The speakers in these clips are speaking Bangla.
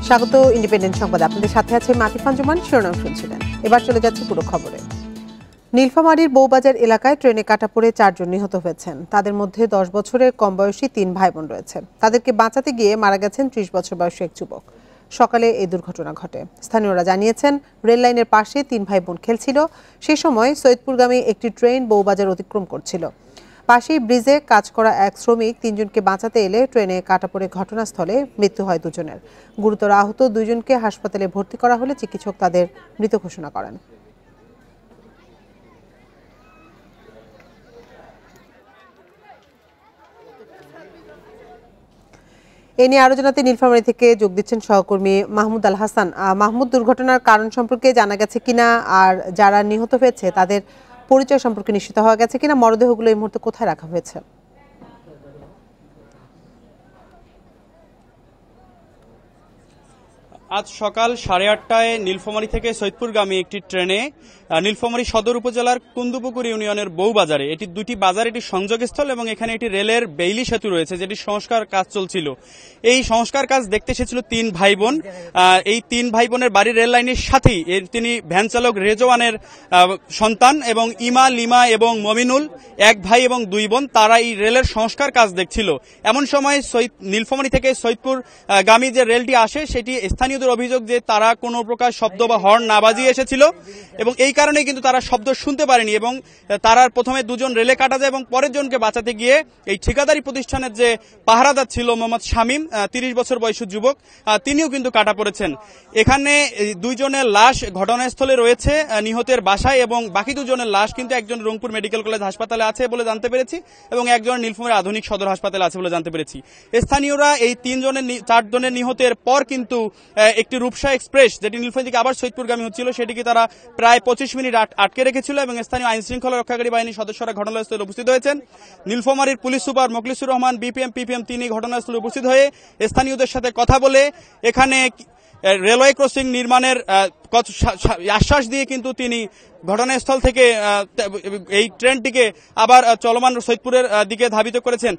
স্বাগত ইন্ডিপেন্ডেন্ট সংবাদ। আপনাদের সাথে আছে মাতিফান জুমান। শিরোনাম শুনছিলেন, এবার চলে যাচ্ছে পুরো খবরে। নীলফামারীর বউবাজার এলাকায় ট্রেনে কাটা পড়ে 4 জন নিহত হয়েছেন। তাদের মধ্যে 10 বছরের কম বয়সী 3 ভাই বোন রয়েছে। তাদেরকে বাঁচাতে গিয়ে মারা গেছেন 30 বছর বয়সী এক যুবক। সকালে এই দুর্ঘটনা ঘটে। স্থানীয়রা জানিয়েছেন, রেল লাইনের পাশে 3 ভাই বোন খেলছিল। সেই সময় সৈয়দপুরগামী একটি ট্রেন বউবাজার অতিক্রম করছিল। পাশেই ব্রিজে কাজ করা এক শ্রমিক 3 জনকে বাঁচাতে এলে ট্রেনে কাটা পড়ে ঘটনাস্থলে মৃত্যু হয় 2 জনের। গুরুতর আহত 2 জনকে হাসপাতালে ভর্তি করা হলে চিকিৎসক তাদের মৃত ঘোষণা করেন। এ নিয়ে আরো জানাতে নীলফামারী থেকে যোগ দিচ্ছেন সহকর্মী মাহমুদ আল হাসান। মাহমুদ, দুর্ঘটনার কারণ সম্পর্কে জানা গেছে কিনা, আর যারা নিহত হয়েছে তাদের পরিচয় সম্পর্কে নিশ্চিত হওয়া গেছে কিনা, মরদেহগুলো এই মুহূর্তে কোথায় রাখা হয়েছে? আজ সকাল 8:30টায় নীলফামারী থেকে সৈয়দপুরগামী একটি ট্রেনে নীলফামারী সদর উপজেলার কুন্দুপুকুর ইউনিয়নের বউবাজারে, এটি দুটি বাজার, এটি সংযোগস্থল এবং এখানে একটি রেলের বেইলি সেতু রয়েছে যেটি সংস্কার কাজ চলছিল। এই সংস্কার কাজ দেখতে এসেছিল 3 ভাই বোন। এই 3 ভাই বোনের বাড়ি রেল লাইনের সাথেই। তিনি ভ্যান চালক রেজওয়ানের সন্তান এবং ইমা, লিমা এবং মমিনুল, 1 ভাই এবং 2 বোন। তারা এই রেলের সংস্কার কাজ দেখছিল। এমন সময় নীলফামারী থেকে সৈয়দপুর গামী যে রেলটি আসে সেটি স্থানীয়দের অভিযোগ যে তারা কোনো প্রকার শব্দ বা হর্ন না বাজিয়ে এসেছিল এবং এই কারণে কিন্তু তারা শব্দ শুনতে পারেনি এবং তারা প্রথমে 2 জন রেলে কাটা যায় এবং পরের জনকে বাঁচাতে গিয়ে এই ঠিকাদারি প্রতিষ্ঠানের যে পাহারাদার ছিল মোহাম্মদ শামীম, 30 বছর বয়সী যুবক, তিনিও কিন্তু কাটা পড়েছেন। এখানে 2 জনের লাশ ঘটনাস্থলে রয়েছে নিহতের বাসায় এবং বাকি 2 জনের লাশ কিন্তু একজন রংপুর মেডিকেল কলেজ হাসপাতালে আছে বলে জানতে পেরেছি এবং একজন নীলফামারী আধুনিক সদর হাসপাতালে আছে বলে জানতে পেরেছি। স্থানীয়রা এই 4 জনের নিহতের পর কিন্তু একটি রূপসা এক্সপ্রেস যেটি নীলফামারী থেকে আবার সৈয়দপুরগামী হচ্ছিল সেটিকে তারা প্রায় 25 মিনিট আটকে রেখেছিল এবং স্থানীয় আইন শৃঙ্খলা রক্ষাকারী বাহিনীর সদস্যরা ঘটনাস্থলে উপস্থিত হয়েছেন। নীলফামারীর police super Mokhlesur Rahman, BPM, PPM তিনি ঘটনাস্থলে উপস্থিত হয়ে স্থানীয়দের সাথে কথা বলে এখানে রেলওয়ে ক্রসিং নির্মাণের আশ্বাস দিয়ে কিন্তু তিনি ঘটনাস্থল থেকে এই ট্রেনটিকে আবার চলমান সৈয়দপুরের দিকে ধাবিত করেছেন।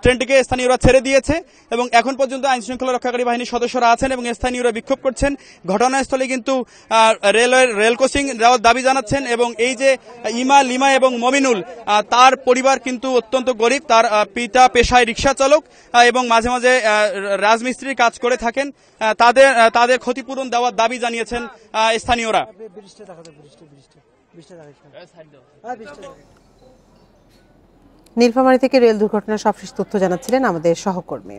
ট্রেনটিকে স্থানীয়রা ছেড়ে দিয়েছে এবং এখন পর্যন্ত আইন শৃঙ্খলা রক্ষাকারী বাহিনীর সদস্যরা আছেন এবং স্থানীয়রা বিক্ষোভ করছেন। ঘটনাস্থলে কিন্তু রেল ক্রসিং দেওয়ার দাবি জানাচ্ছেন এবং এই যে ইমা, লিমা এবং মমিনুল, তার পরিবার কিন্তু অত্যন্ত গরিব। তার পিতা পেশায় রিক্সা চালক এবং মাঝে মাঝে রাজমিস্ত্রির কাজ করে থাকেন। তাদের ক্ষতিপূরণ দেওয়ার দাবি জানিয়েছেন স্থানীয়রা। নীলফামারী থেকে রেল দুর্ঘটনার সবশেষ তথ্য জানাচ্ছিলেন আমাদের সহকর্মী।